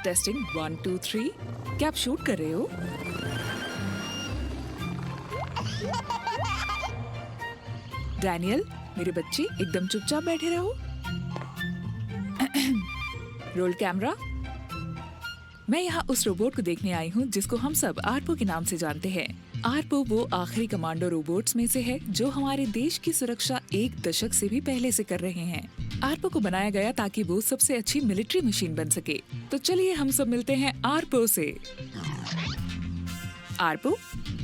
Testing 1 2 3। क्या आप shoot कर रहे हो? डैनियल, मेरे बच्चे एकदम चुपचाप बैठे रहो। Roll camera. मैं यहाँ उस रोबोट को देखने आई हूँ जिसको हम सब आरपो के नाम से जानते हैं। आरपो वो आखिरी कमांडो रोबोट्स में से है जो हमारे देश की सुरक्षा 1 दशक से भी पहले से कर रहे हैं। आरपो को बनाया गया ताकि वो सबसे अच्छी मिलिट्री मशीन बन सके। तो चलिए हम सब मिलते हैं आरपो से। आरपो,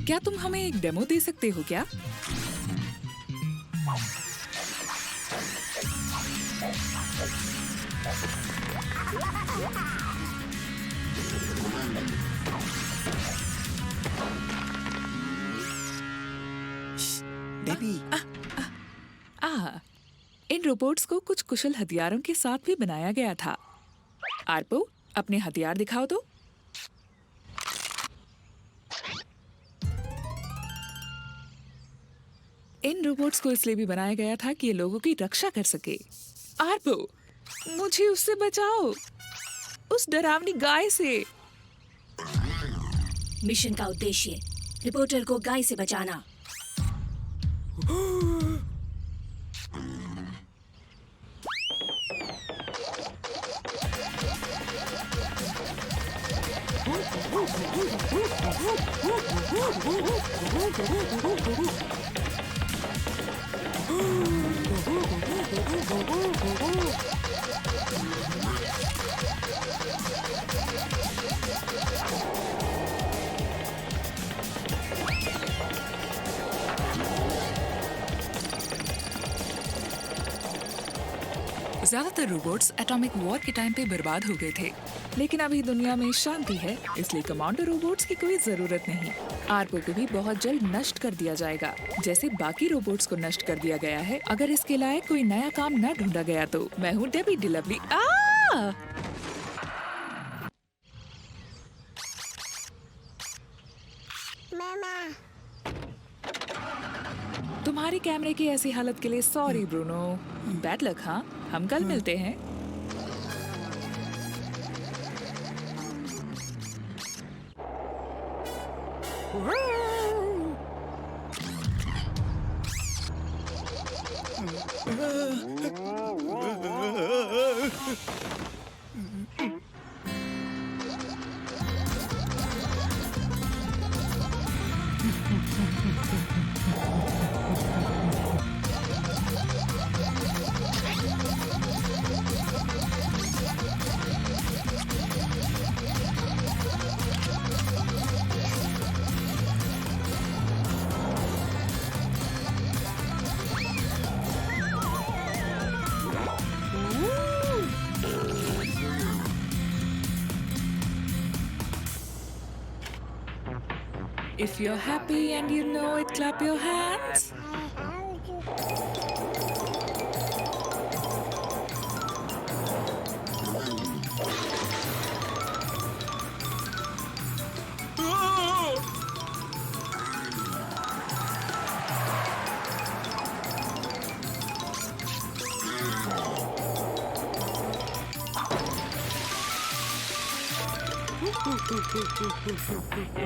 क्या तुम हमें एक डेमो दे सकते हो क्या? डेबी, इन रोबोट्स को कुछ कुशल हथियारों के साथ भी बनाया गया था। आरपो, अपने हथियार दिखाओ तो। इन रोबोट्स को इसलिए भी बनाया गया था कि ये लोगों की रक्षा कर सके। आरपो, मुझे उससे बचाओ, उस डरावनी गाय से। मिशन का उद्देश्य रिपोर्टर को गाय से बचाना। ज्यादातर रोबोट्स एटॉमिक वॉर के टाइम पे बर्बाद हो गए थे, लेकिन अभी दुनिया में शांति है, इसलिए कमांडो रोबोट्स की कोई जरूरत नहीं। आरपो को भी बहुत जल्द नष्ट कर दिया जाएगा, जैसे बाकी रोबोट्स को नष्ट कर दिया गया है। अगर इसके लायक कोई नया काम न ढूंढा गया तो। मैं हूँ डेबी डिलवली। तुम्हारे कैमरे की ऐसी हालत के लिए सॉरी ब्रूनो। Bad luck. हाँ, हम कल मिलते हैं। If you're happy and you know it, clap your hands.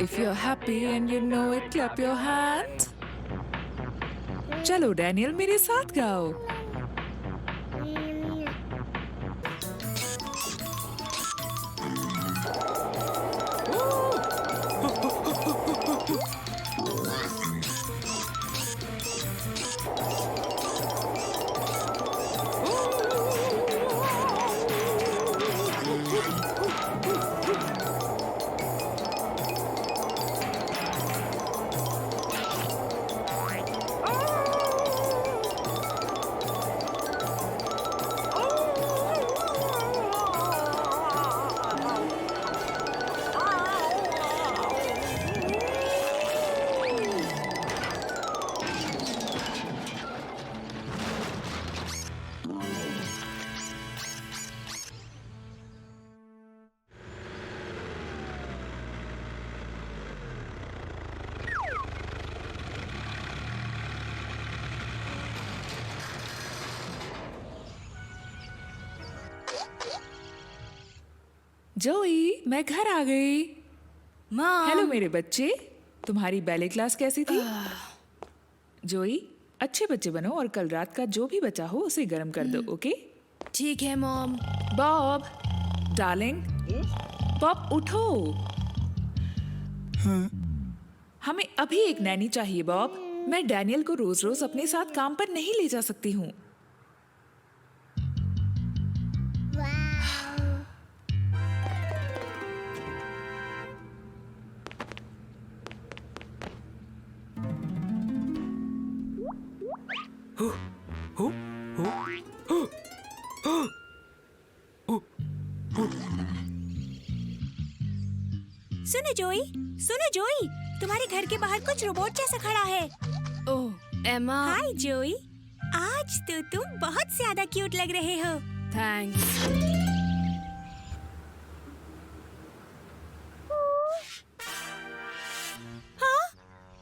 If you're happy and you know it, clap your hands. चलो डैनियल, मेरे साथ गाओ। जोई, मैं घर आ गई। मॉम। हेलो मेरे बच्चे, तुम्हारी बैले क्लास कैसी थी? जोई, अच्छे बच्चे बनो और कल रात का जो भी बचा हो उसे गर्म कर दो, ओके? ठीक है मॉम। बॉब, डार्लिंग, बॉब उठो। हमें अभी एक नैनी चाहिए बॉब। मैं डैनियल को रोज रोज अपने साथ काम पर नहीं ले जा सकती हूँ। सुनो जोई, तुम्हारे घर के बाहर कुछ रोबोट जैसा खड़ा है। ओह एमा, हाय जोई, आज तो तुम बहुत ज्यादा क्यूट लग रहे हो। थैंक्स। हाँ?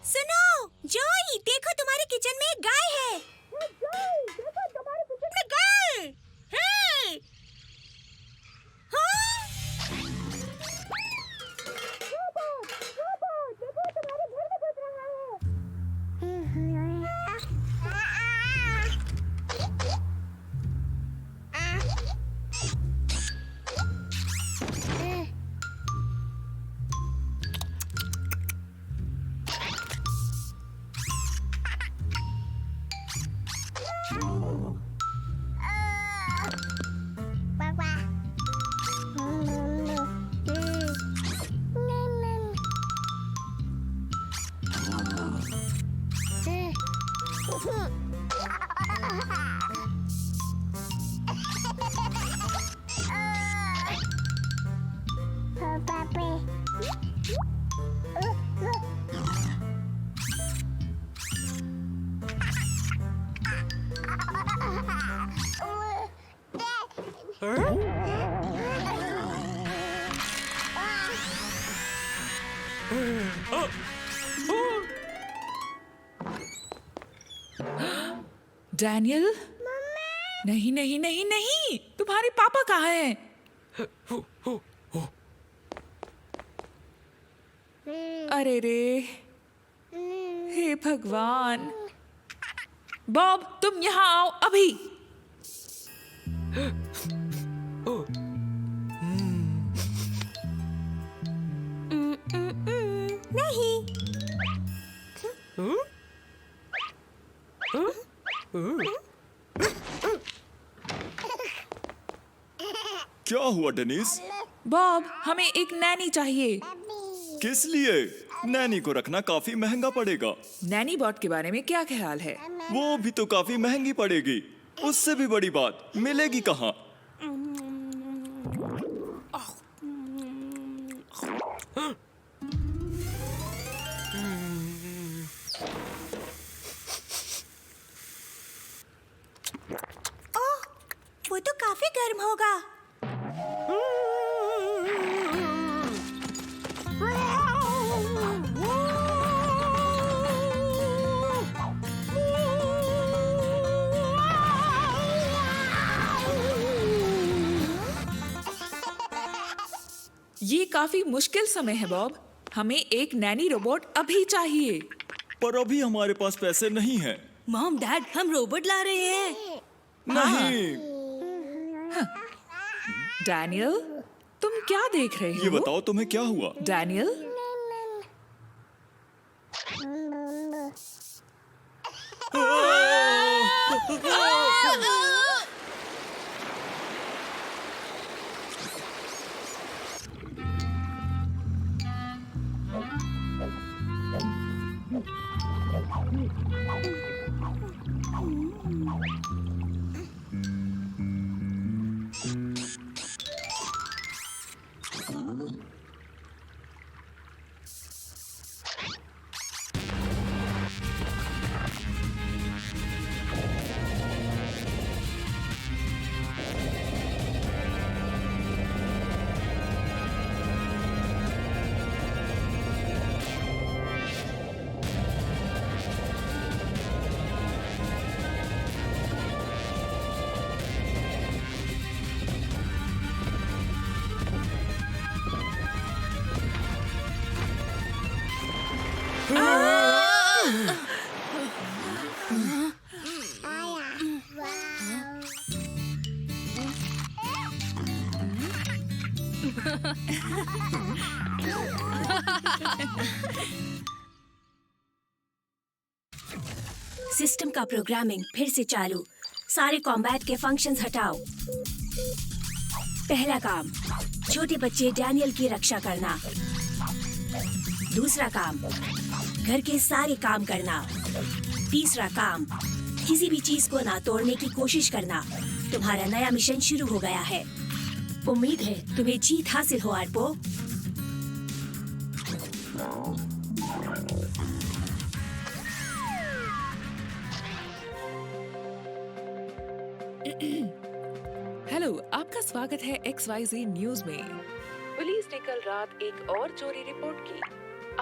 सुनो जोई, देखो तुम्हारे किचन में एक गाय है। जोई, देखो तुम्हारे किचन में गाय है। हाँ? रोबोट, देखो तुम्हारे घर में घुस रहा है। डैनियल, नहीं नहीं नहीं नहीं, तुम्हारे पापा कहाँ हैं? अरे रे, हे भगवान। बॉब, तुम यहाँ आओ अभी। नहीं। क्या हुआ डेनिस? बॉब, हमें एक नैनी चाहिए। किस लिए? नैनी को रखना काफी महंगा पड़ेगा। नैनी बॉट के बारे में क्या ख्याल है? वो भी तो काफी महंगी पड़ेगी। उससे भी बड़ी बात, मिलेगी कहाँ? ओह, वो तो काफी गर्म होगा। ये काफी मुश्किल समय है बॉब। हमें एक नैनी रोबोट अभी चाहिए। पर अभी हमारे पास पैसे नहीं हैं। मॉम डैड, हम रोबोट ला रहे हैं। नहीं। डैनियल, तुम क्या देख रहे हो? ये बताओ तुम्हें क्या हुआ? डैनियल, सिस्टम का प्रोग्रामिंग फिर से चालू। सारे कॉम्बैट के फंक्शंस हटाओ। पहला काम, छोटे बच्चे डैनियल की रक्षा करना। दूसरा काम, घर के सारे काम करना। तीसरा काम, किसी भी चीज को ना तोड़ने की कोशिश करना। तुम्हारा नया मिशन शुरू हो गया है। उम्मीद है तुम्हें जीत हासिल हो, आर्पो। हेलो, आपका स्वागत है XYZ न्यूज में। पुलिस ने कल रात एक और चोरी रिपोर्ट की।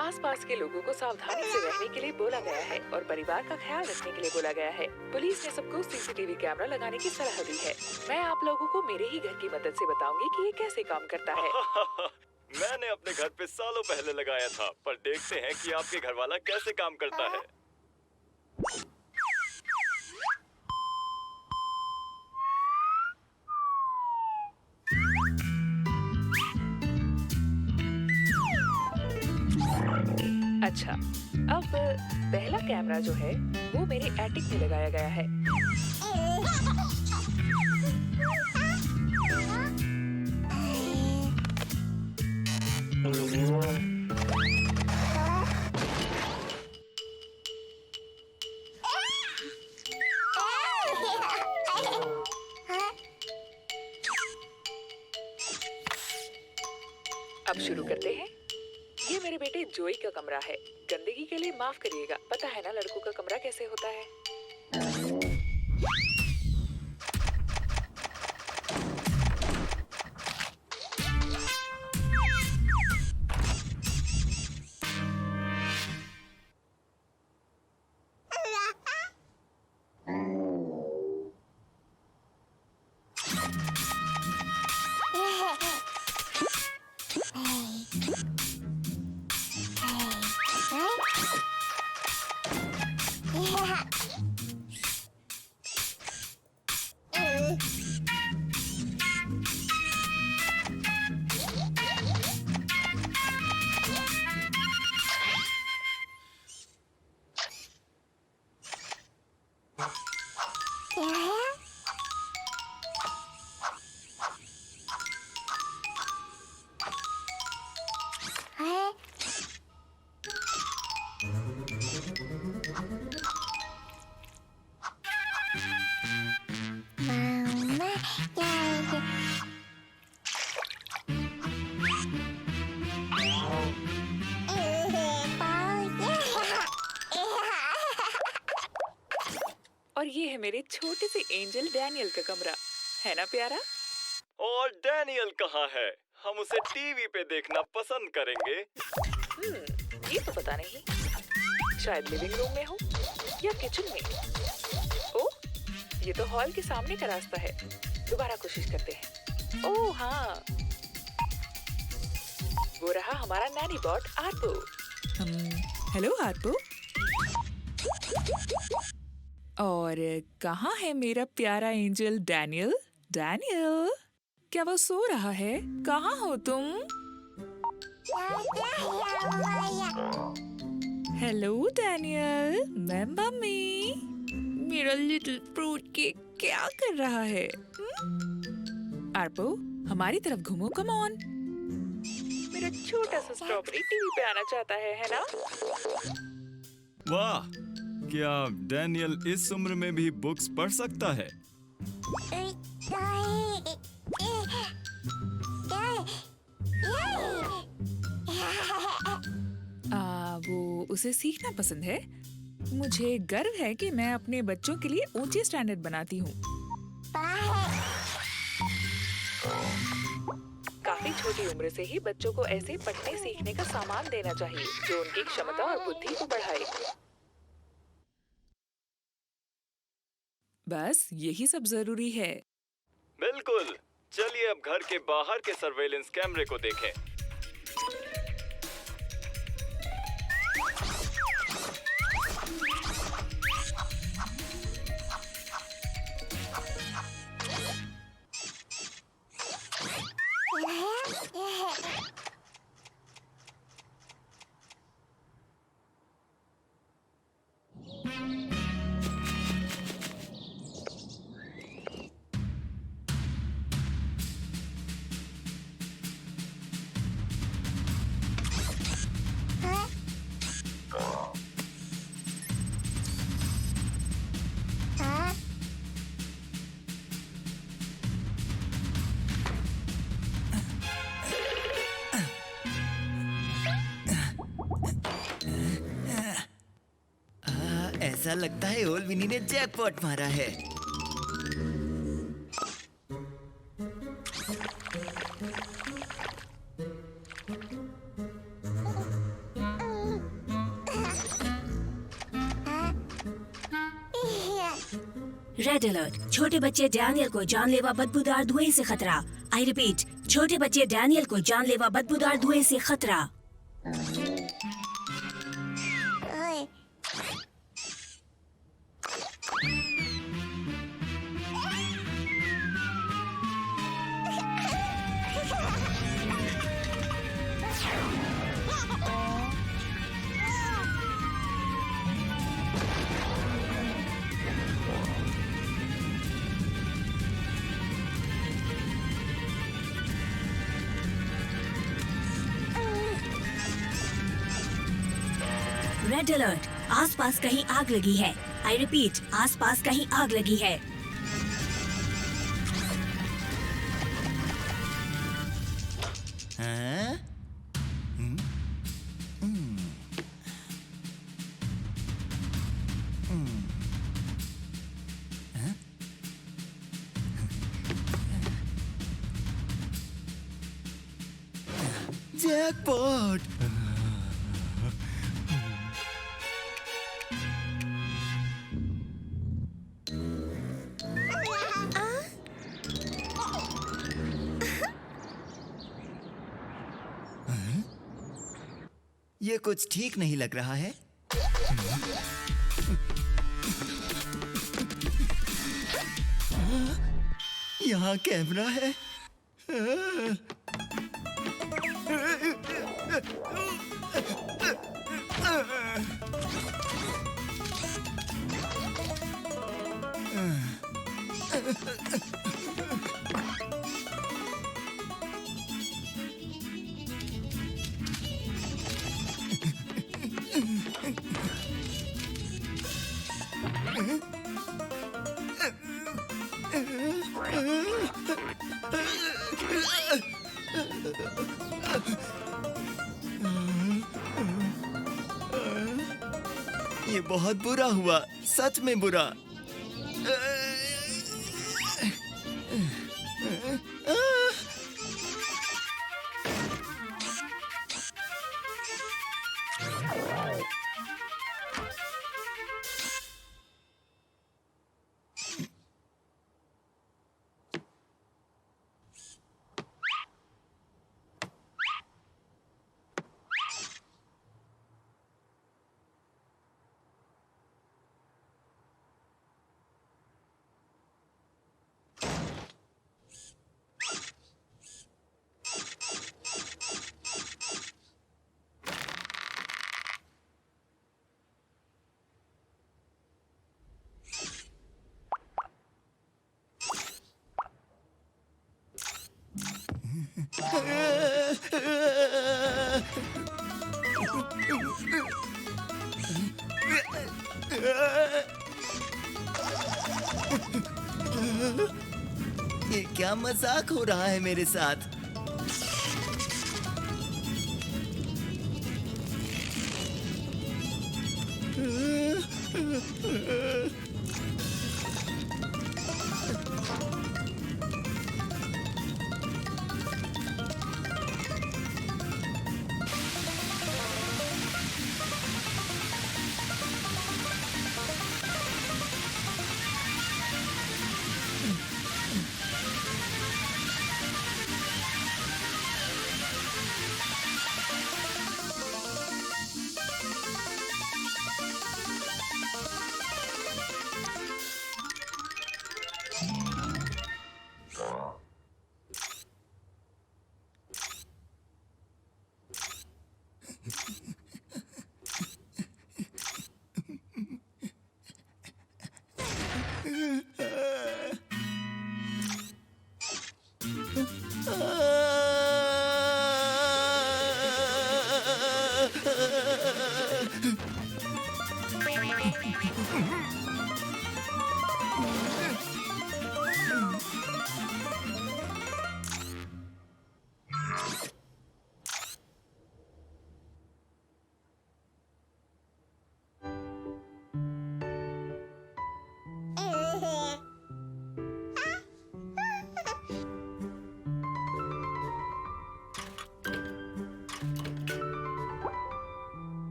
आसपास के लोगों को सावधानी से रहने के लिए बोला गया है और परिवार का ख्याल रखने के लिए बोला गया है। पुलिस ने सबको CCTV कैमरा लगाने की सलाह दी है। मैं आप लोगों को मेरे ही घर की मदद से बताऊंगी कि ये कैसे काम करता है। मैंने अपने घर पे सालों पहले लगाया था, पर देखते हैं कि आपके घर वाला कैसे काम करता है। अच्छा, अब पहला कैमरा जो है वो मेरे एटिक में लगाया गया है। अब शुरू करते हैं। ये मेरे बेटे जोई का कमरा है। गंदगी के लिए माफ करिएगा, पता है ना लड़कों का कमरा कैसे होता है। और ये है मेरे छोटे से एंजल डैनियल का कमरा, है ना प्यारा? और डैनियल कहाँ है? हम उसे टीवी पे देखना पसंद करेंगे। ये तो पता नहीं, शायद लिविंग रूम में हो या किचन में। ओह, ये तो हॉल के सामने का रास्ता है। दोबारा कोशिश करते हैं। ओह हाँ, वो रहा हमारा नैनी बॉट आर्पो। हेलो आर्पो। और कहाँ है मेरा प्यारा एंजल डैनियल? डैनियल, क्या वो सो रहा है? कहाँ हो तुम? हेलो डैनियल, मैं मम्मी। मेरा लिटिल फ्रूट केक क्या कर रहा है? आर्पो, हमारी तरफ घूमो, कम ऑन। मेरा छोटा सा स्ट्रॉबेरी टीवी पे आना चाहता है ना? वाह, क्या डैनियल इस उम्र में भी बुक्स पढ़ सकता है? वो उसे सीखना पसंद है। मुझे गर्व है कि मैं अपने बच्चों के लिए ऊंचे स्टैंडर्ड बनाती हूँ। काफी छोटी उम्र से ही बच्चों को ऐसे पढ़ने सीखने का सामान देना चाहिए जो उनकी क्षमता और बुद्धि को बढ़ाए। बस यही सब जरूरी है। बिल्कुल, चलिए अब घर के बाहर के सर्वेलेंस कैमरे को देखें। ऐसा लगता है ओलविनी ने जैकपॉट मारा है। रेड अलर्ट, छोटे बच्चे डैनियल को जानलेवा बदबूदार धुएं से खतरा। आई रिपीट, छोटे बच्चे डैनियल को जानलेवा बदबूदार धुएं से खतरा। रेड अलर्ट, आसपास कहीं आग लगी है। आई रिपीट, आसपास कहीं आग लगी है। हाँ? जैकपॉट। ये कुछ ठीक नहीं लग रहा है। यहाँ कैमरा है। ये बहुत बुरा हुआ, सच में बुरा। ये क्या मजाक हो रहा है मेरे साथ?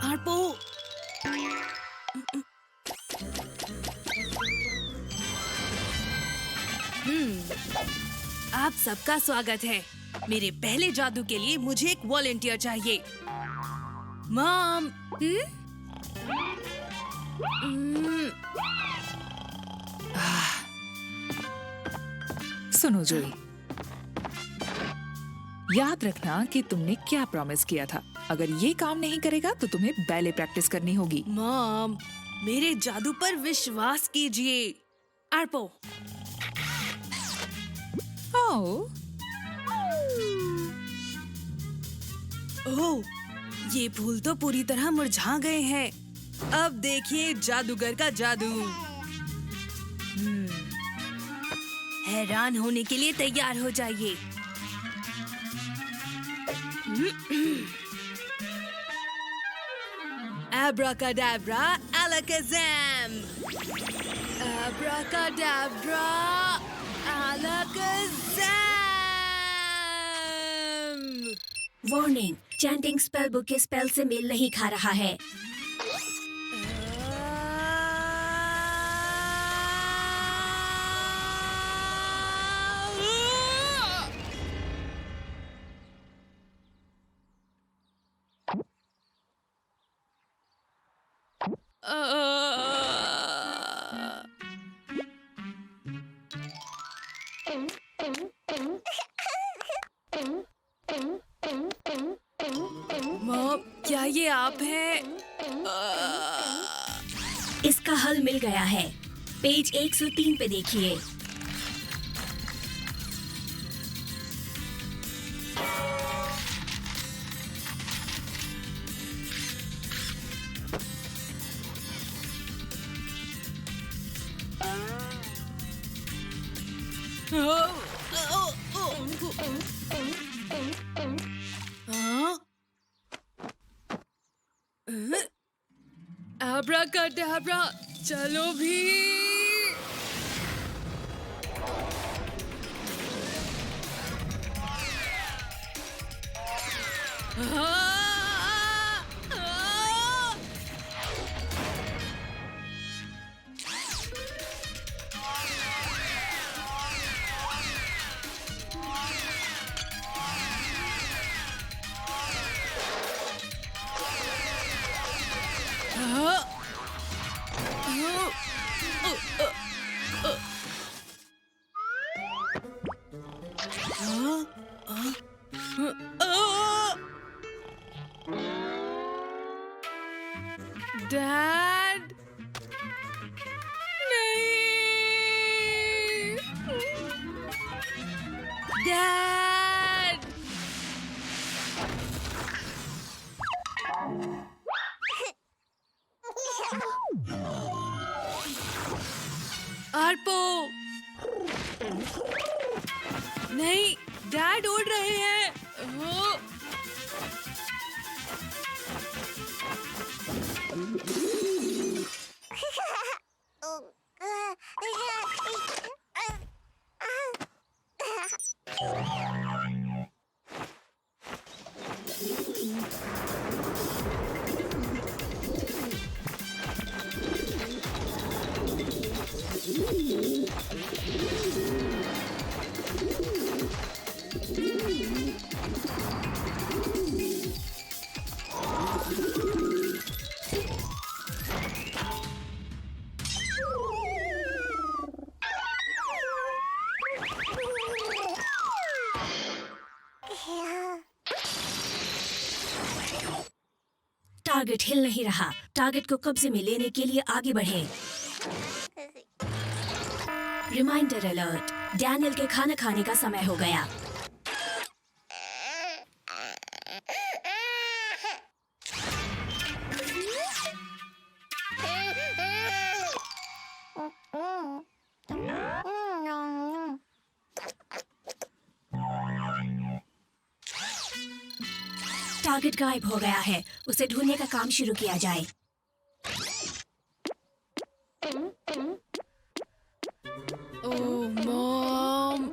आरपो। आप सबका स्वागत है। मेरे पहले जादू के लिए मुझे एक वॉलंटियर चाहिए। मॉम। सुनो जोई, याद रखना कि तुमने क्या प्रॉमिस किया था। अगर ये काम नहीं करेगा तो तुम्हें बैले प्रैक्टिस करनी होगी। मॉम, मेरे जादू पर विश्वास कीजिए। आरपो। ओह, ओह, ये फूल तो पूरी तरह मुरझा गए हैं। अब देखिए जादूगर का जादू। हैरान होने के लिए तैयार हो जाइए। Abracadabra, alakazam. Abracadabra, alakazam. Warning, chanting spell book के स्पेल से मेल नहीं खा रहा है। मॉम, क्या ये आप हैं? इसका हल मिल गया है। पेज 103 पे देखिए। Abracadabra, चलो भी। डैड, नहीं। डैड। आरपो। नहीं, डैड उड़ रहे हैं। टारगेट हिल नहीं रहा। टारगेट को कब्जे में लेने के लिए आगे बढ़े। रिमाइंडर अलर्ट, डैनियल के खाना खाने का समय हो गया। टारगेट गायब हो गया है। उसे ढूंढने का काम शुरू किया जाए। ओह मॉम,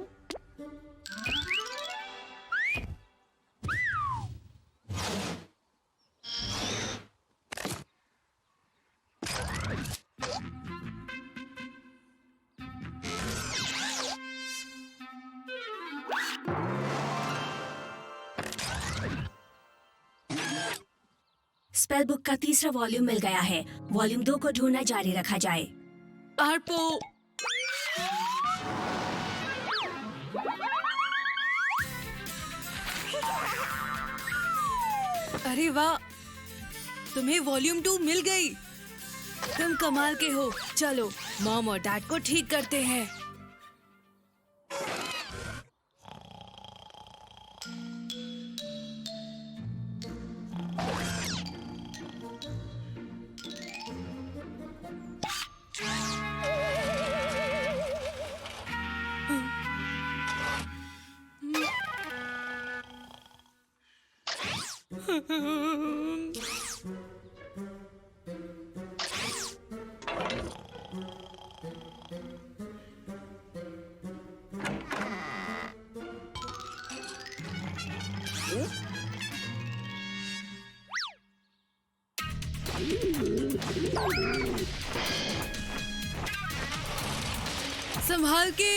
स्पेल बुक का तीसरा वॉल्यूम मिल गया है। वॉल्यूम 2 को ढूंढना जारी रखा जाए। आरपो, अरे वाह, तुम्हें वॉल्यूम 2 मिल गई। तुम कमाल के हो। चलो मॉम और डैड को ठीक करते हैं। संभाल के।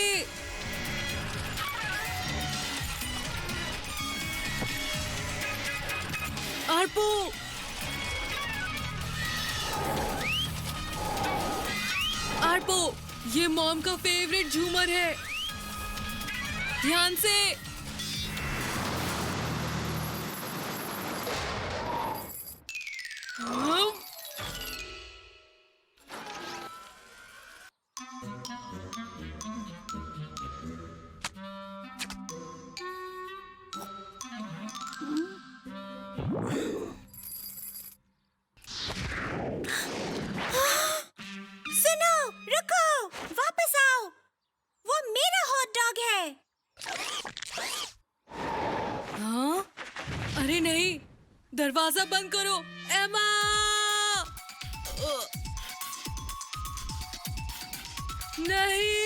आरपो, आरपो, ये मॉम का फेवरेट झूमर है। ध्यान से। सुनो, रुको, वापस आओ। वो मेरा हॉट डॉग है। हाँ? अरे नहीं, दरवाजा बंद करो। एमा, नहीं।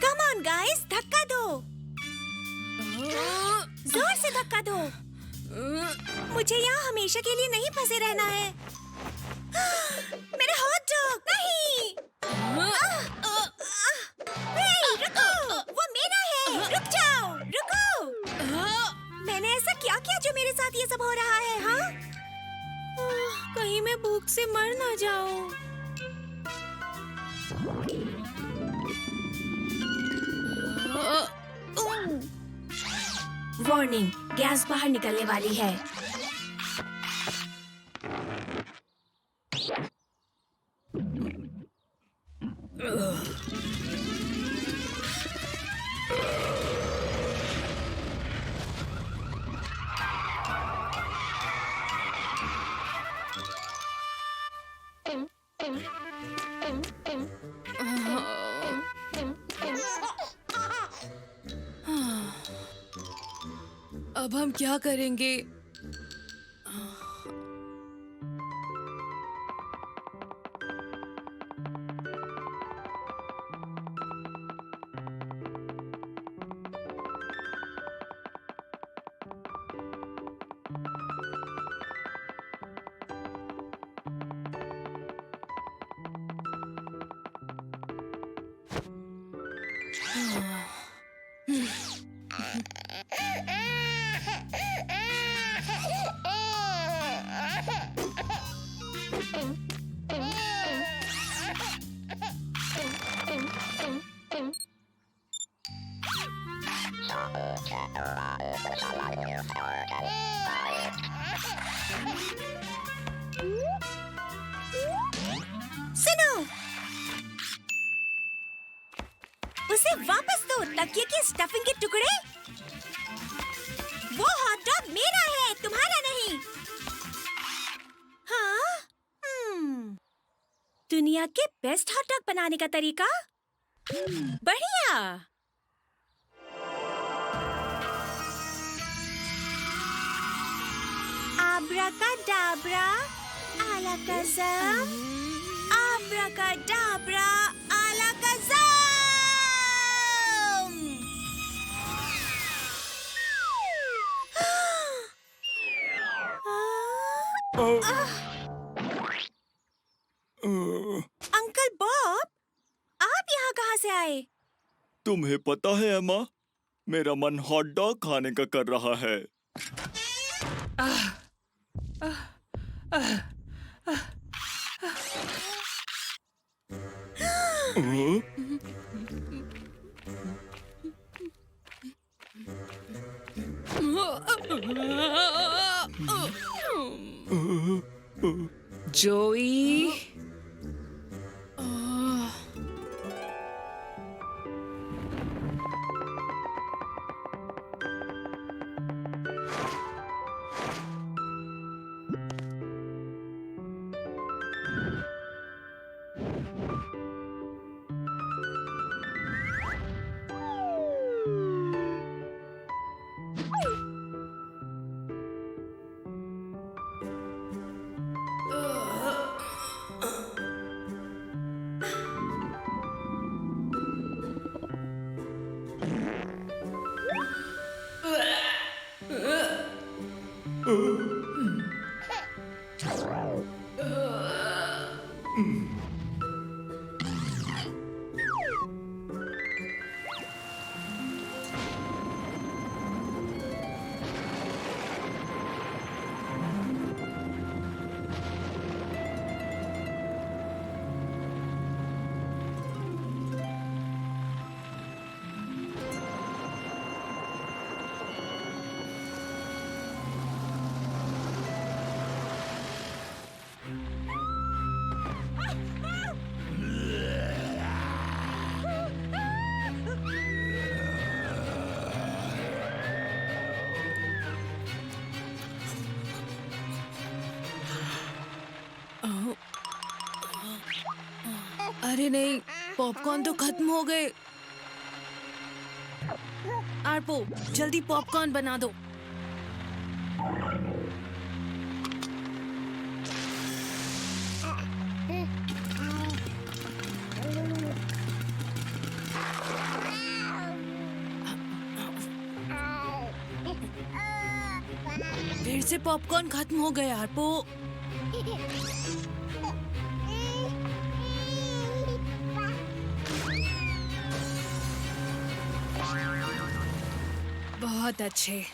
कम ऑन गाइस, धक्का दो। जोर से धक्का दो। मुझे यहाँ हमेशा के लिए नहीं फंसे रहना है। मेरा हॉट डॉग नहीं। हे, रुको, वो मेरा है। रुक जाओ, रुको। मैंने ऐसा क्या किया जो मेरे साथ ये सब हो रहा है? हाँ, कहीं मैं भूख से मर ना जाऊं। वार्निंग, गैस बाहर निकलने वाली है। अब हम क्या करेंगे? सुनो, उसे वापस दो, तकिए की स्टफिंग के टुकड़े। वो हॉट डॉग मेरा है, तुम्हारा नहीं। हाँ? दुनिया के बेस्ट हॉट डॉग बनाने का तरीका? बढ़िया। आब्राकाडाब्रा, आलाकाज़म, आब्राकाडाब्रा, आलाकाज़म। अंकल बॉब, आप यहाँ कहाँ से आए? तुम्हें पता है एमा, मेरा मन हॉट डॉग खाने का कर रहा है। जोई, अरे नहीं, पॉपकॉर्न तो खत्म हो गए। आरपो, जल्दी पॉपकॉर्न बना दो। फिर से पॉपकॉर्न खत्म हो गए आरपो। बहुत अच्छे।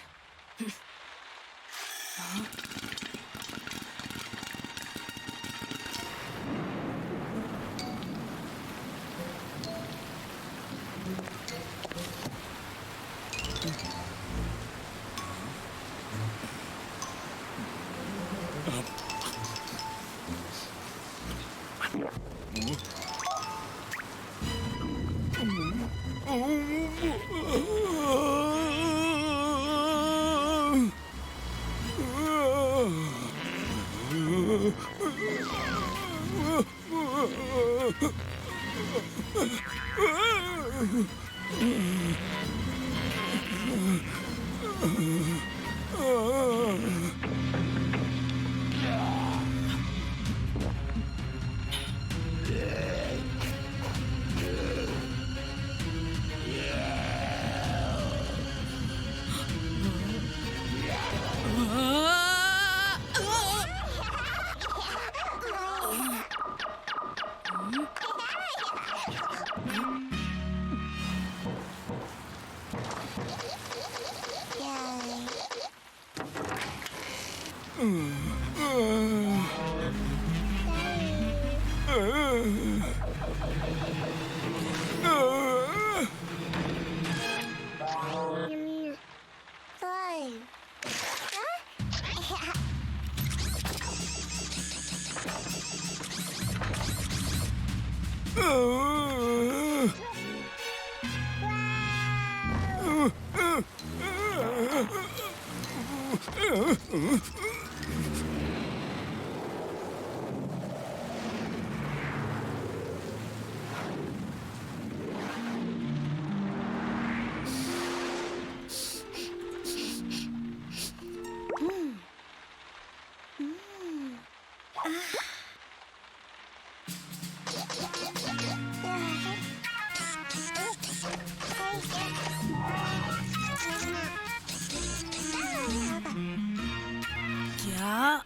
क्या?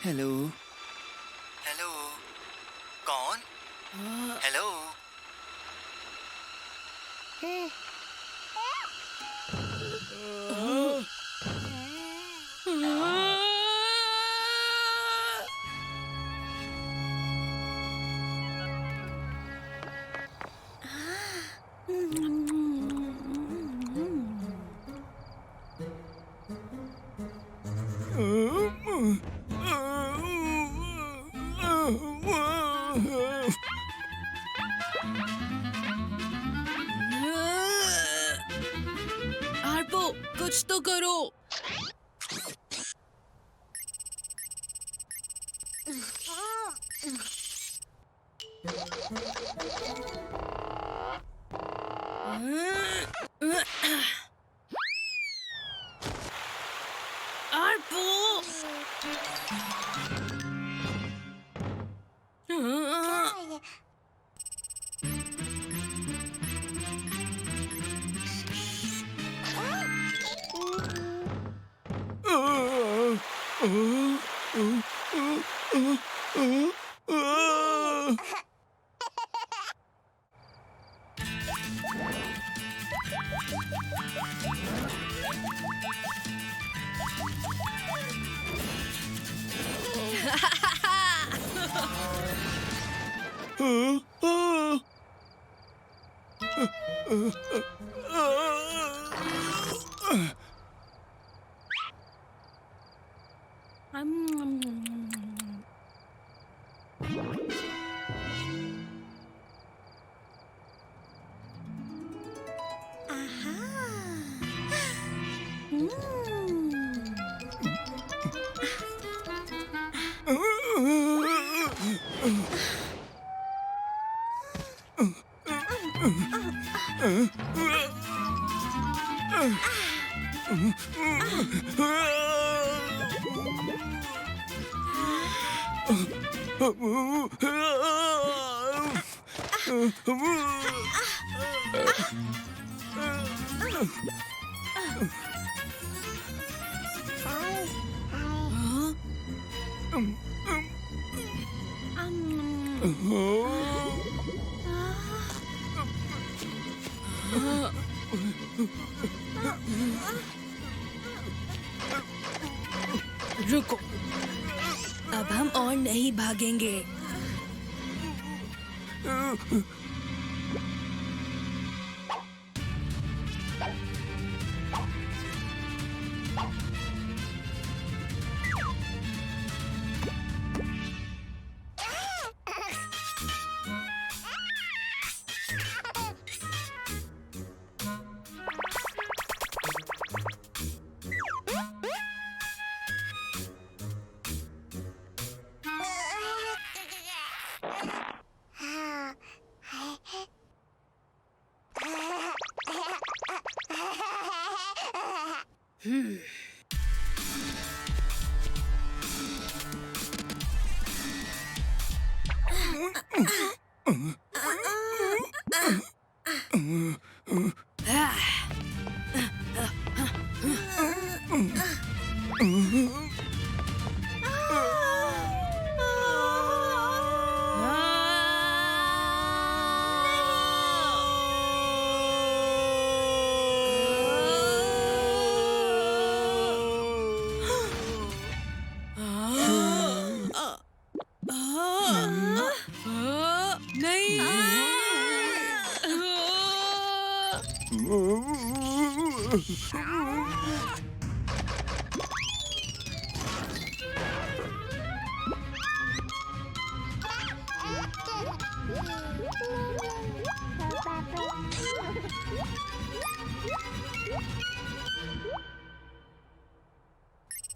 हेलो हेलो, कौन? हेलो। आर्पो, कुछ तो करो। आर्पो। रुको, अब हम और नहीं भागेंगे।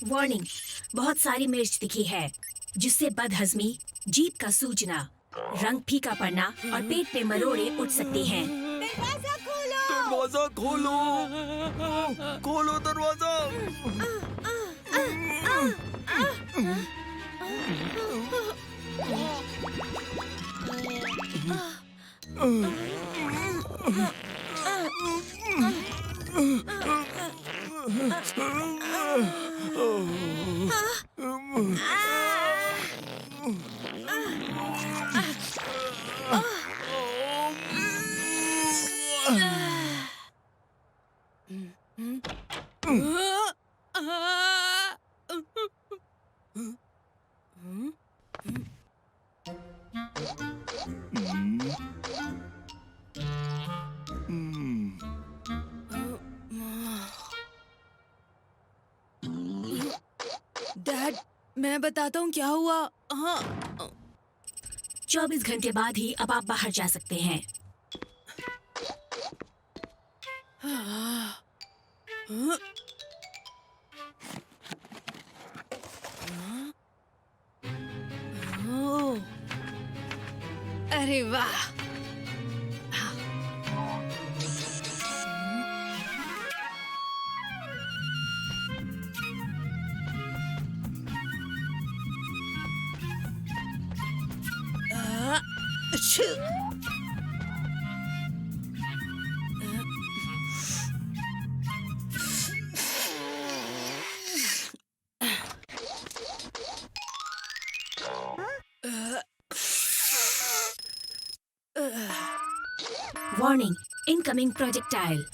वार्निंग, बहुत सारी मिर्च दिखी है, जिससे बदहजमी, जीभ का सूजना, रंग फीका पड़ना और पेट में मरोड़े उठ सकते हैं। दरवाजा खोलो, खोलो दरवाजा। डैड, मैं बताता हूँ क्या हुआ। हाँ, 24 घंटे बाद ही अब आप बाहर जा सकते हैं। ओह, अरे वाह। Warning, incoming projectile.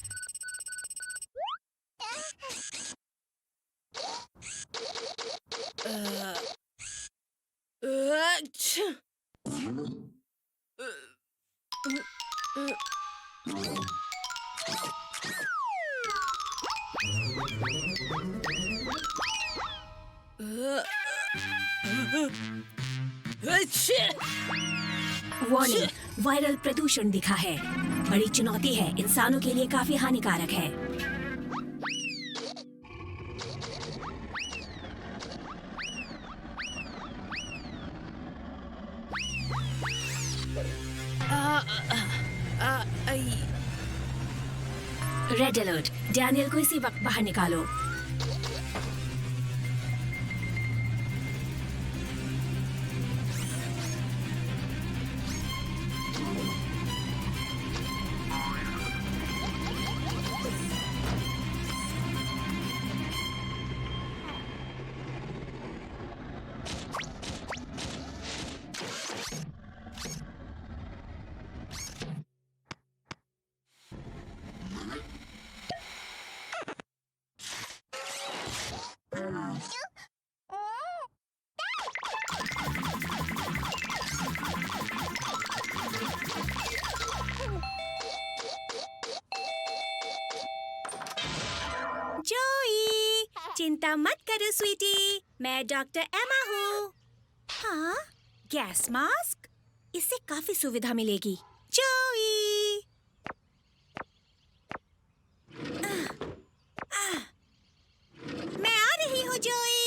Warning, viral प्रदूषण दिखा है। बड़ी चुनौती है, इंसानों के लिए काफी हानिकारक है। रेड अलर्ट, डैनियल को इसी वक्त बाहर निकालो। जोई, चिंता मत करो स्वीटी, मैं डॉक्टर एमा हूँ। हाँ, गैस मास्क, इससे काफी सुविधा मिलेगी। जोई, मैं आ रही हूँ जोई।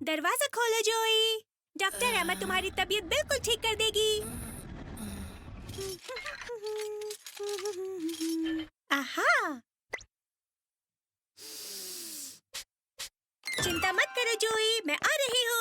दरवाजा खोलो जोई, डॉक्टर एमा तुम्हारी तबीयत बिल्कुल ठीक कर देगी। आहा, चिंता मत करो जोई, मैं आ रही हूँ।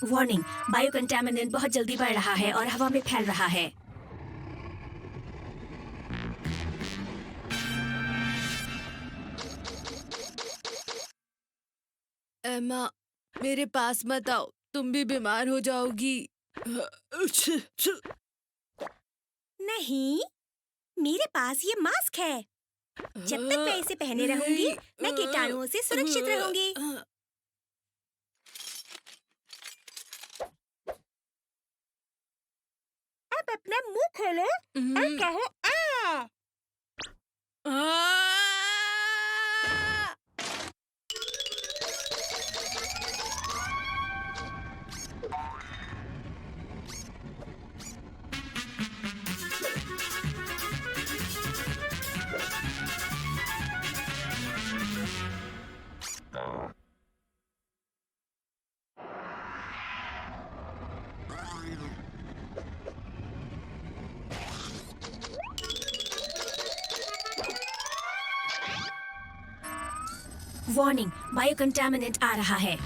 वार्निंग, बायो कंटामिनेंट बहुत जल्दी बढ़ रहा है और हवा में फैल रहा है। एमा, मेरे पास मत आओ, तुम भी बीमार हो जाओगी। नहीं, मेरे पास ये मास्क है। जब तक मैं इसे पहने रहूंगी, मैं कीटाणुओं से सुरक्षित रहूंगी। अब अपना मुंह खोलो और कहो आ। वार्निंग, बायो कंटामिनेंट आ रहा है।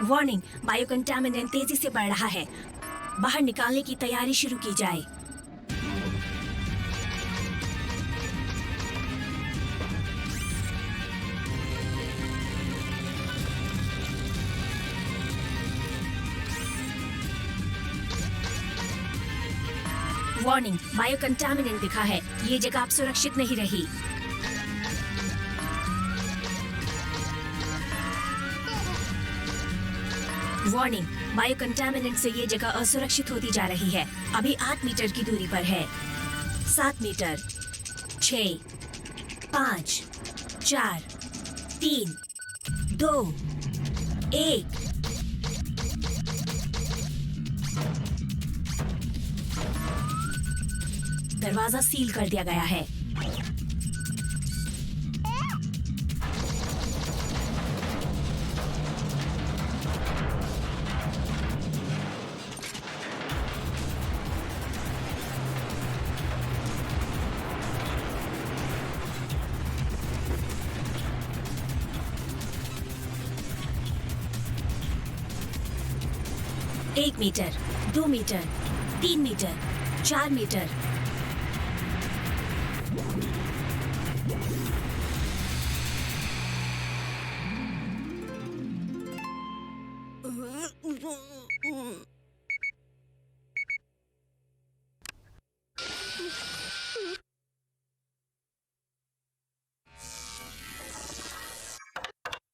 वार्निंग, बायो कंटामिनेंट तेजी से बढ़ रहा है। बाहर निकालने की तैयारी शुरू की जाए। वार्निंग, बायो कंटामिनेंट दिखा है। ये जगह अब सुरक्षित नहीं रही। वार्निंग, बायो कंटामिनेंट से ये जगह असुरक्षित होती जा रही है। अभी 8 मीटर की दूरी पर है। 7 मीटर, 6, 5, 4, 3, 2, 1। दरवाजा सील कर दिया गया है। एक मीटर, 2 मीटर, 3 मीटर, 4 मीटर।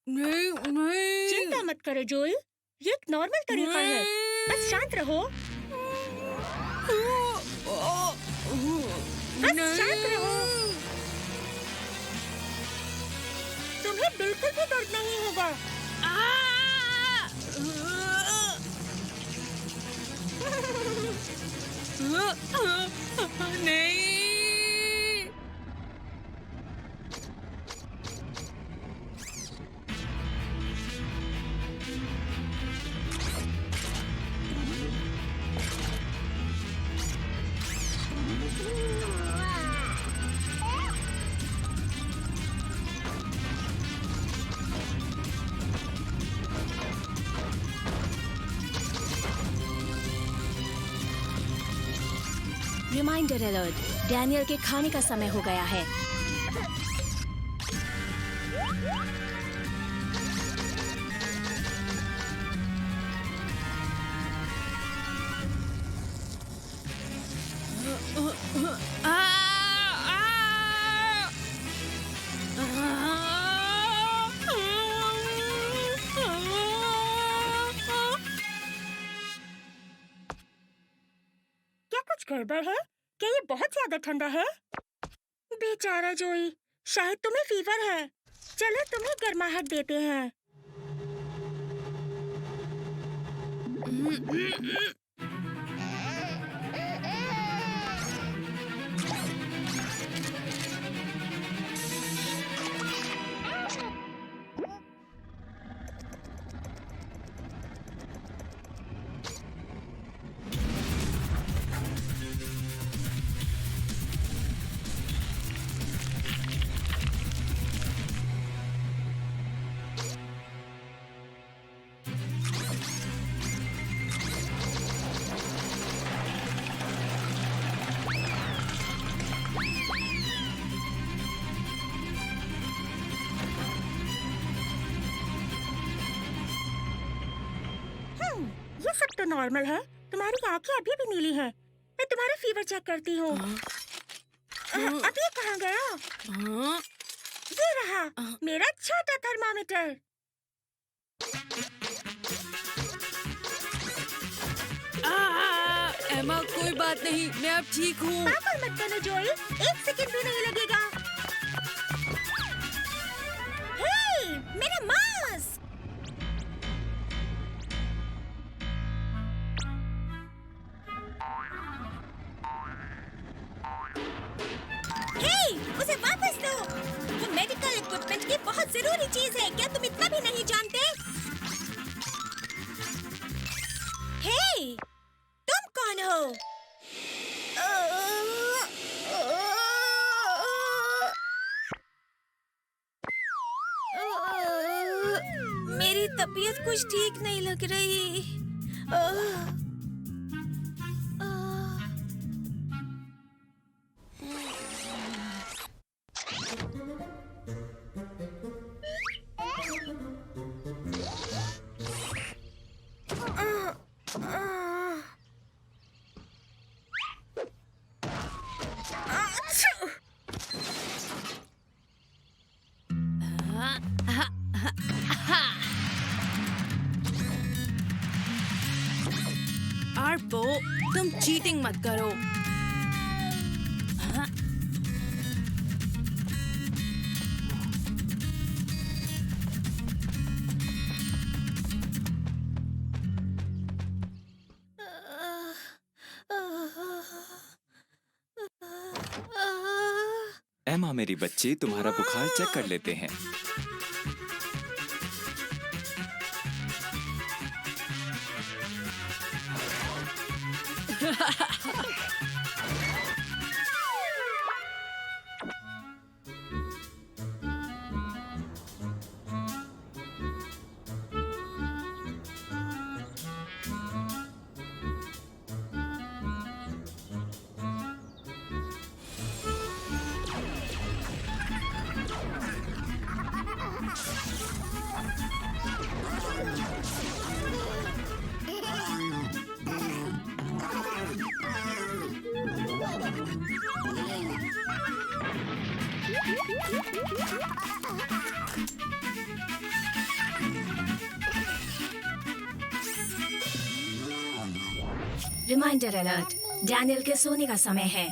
नहीं। चिंता मत करो जोई, ये एक नॉर्मल तरीका है। बस शांत रहो। बस शांत रहो। तुम्हें बिल्कुल भी दर्द नहीं होगा। नहीं। रिमाइंडर अलर्ट, डैनियल के खाने का समय हो गया है। क्या कुछ गड़बड़ है? क्या ये बहुत ज्यादा ठंडा है? बेचारा जोई, शायद तुम्हें फीवर है। चलो तुम्हें गर्माहट देते हैं। ये सब तो नॉर्मल है। तुम्हारी आंखें अभी भी नीली हैं। मैं तुम्हारा फीवर चेक करती हूँ। अब ये कहाँ गया? ये रहा मेरा छोटा थर्मामीटर। एमा, कोई बात नहीं, मैं अब ठीक हूँ। पागल मत बनो जोई, 1 सेकंड भी नहीं लगेगा। हे, मेरा मास्क! हे, उसे वापस दो। वो मेडिकल इक्विपमेंट की बहुत जरूरी चीज है। क्या तुम इतना भी नहीं जानते? हे, तुम कौन हो? मेरी तबीयत कुछ ठीक नहीं लग रही। आर्पो, तुम चीटिंग मत करो। एमा मेरी बच्ची, तुम्हारा बुखार चेक कर लेते हैं। रिमाइंडर अलर्ट, डैनियल के सोने का समय है।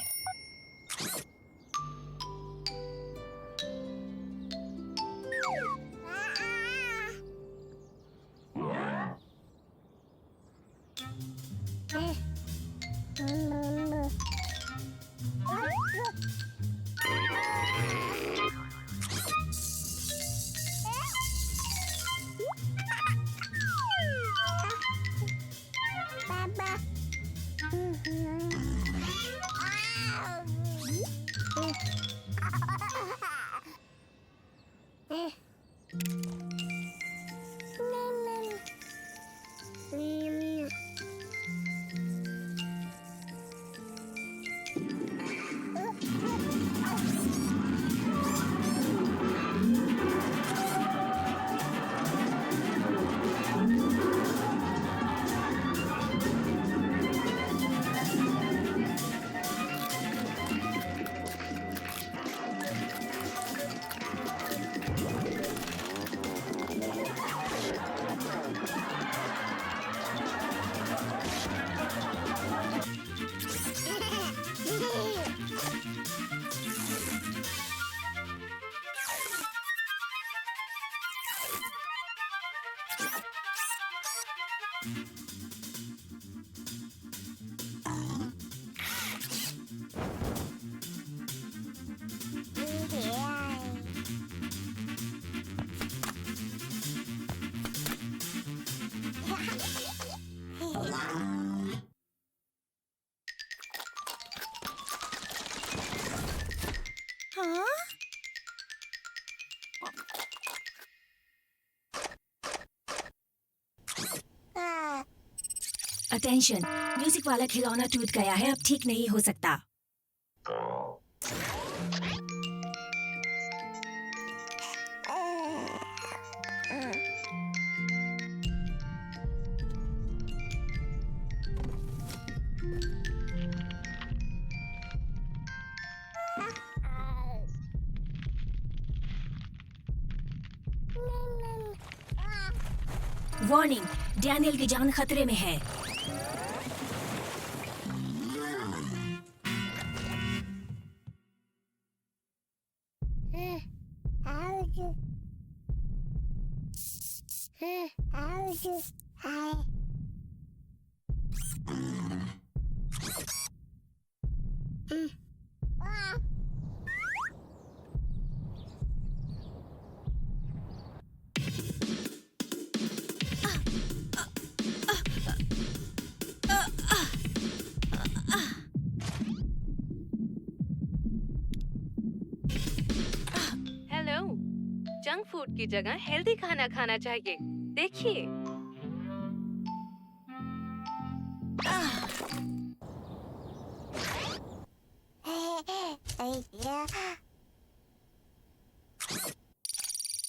हाँ? अटेंशन, म्यूजिक वाला खिलौना टूट गया है, अब ठीक नहीं हो सकता। वार्निंग, डैनियल की जान खतरे में है। हेलो, जंक फूड की जगह हेल्दी खाना खाना चाहिए। देखिए,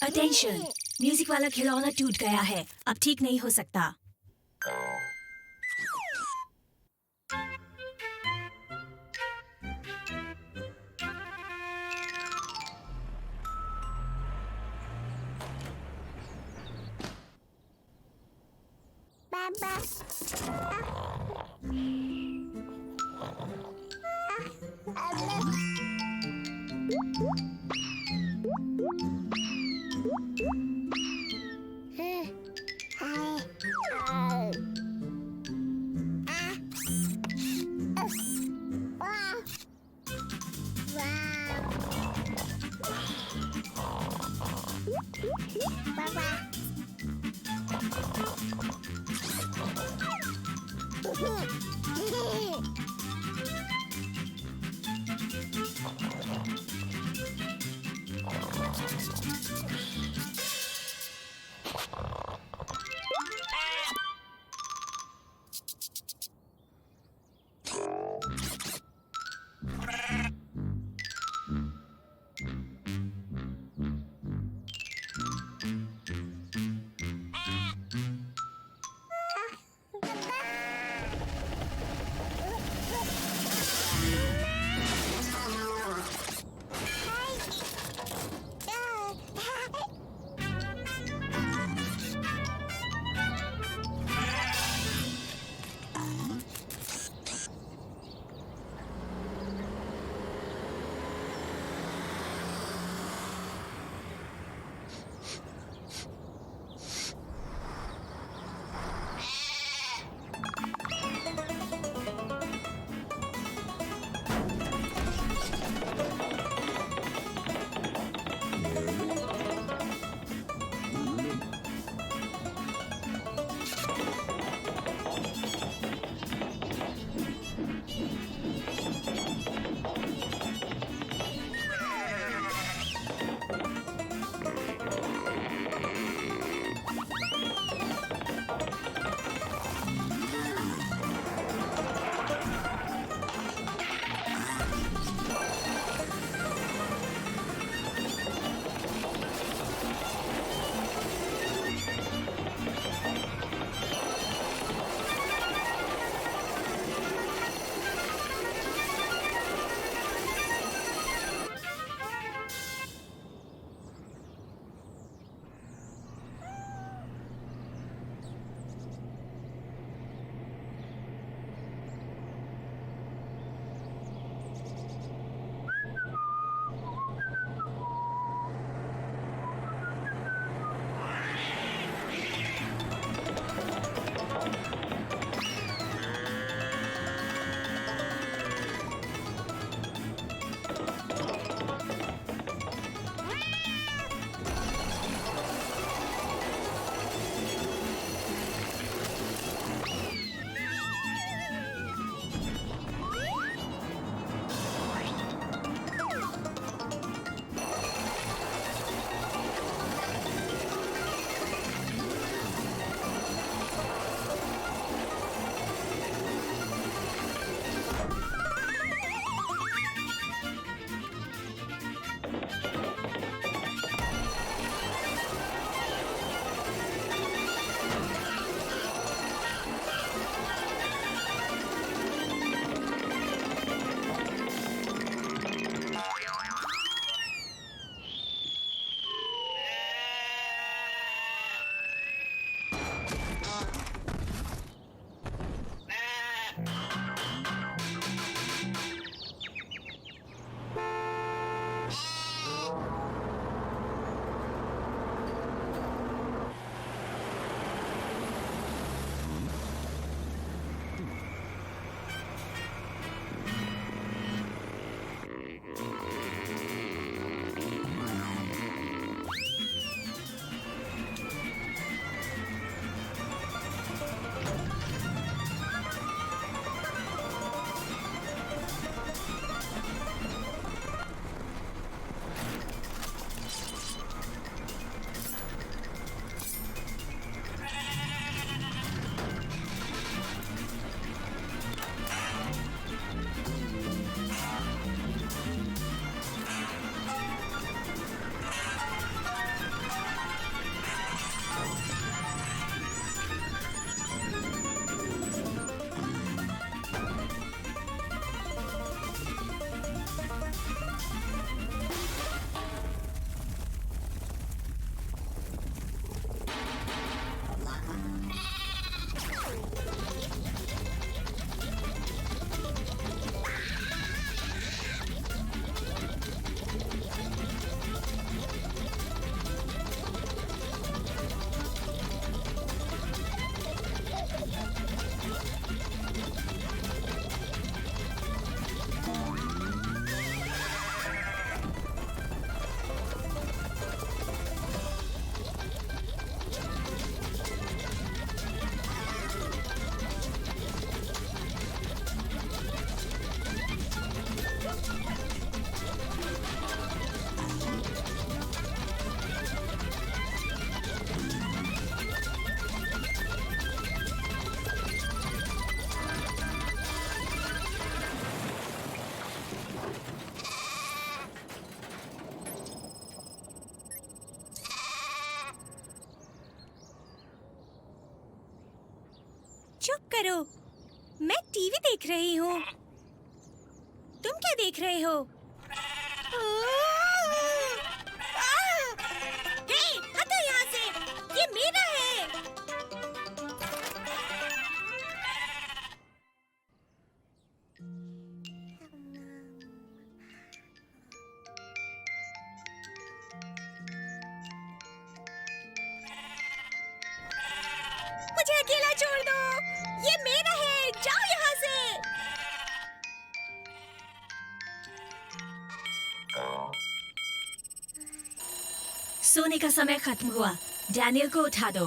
अटेंशन, म्यूजिक वाला खिलौना टूट गया है, अब ठीक नहीं हो सकता। करो। मैं टीवी देख रही हूँ। तुम क्या देख रहे हो? हे, हटो यहाँ से। ये मेरा है। मुझे अकेला छोड़ दो। ये मेरा है। जाओ यहाँ से। सोने का समय खत्म हुआ। डैनियल को उठा दो।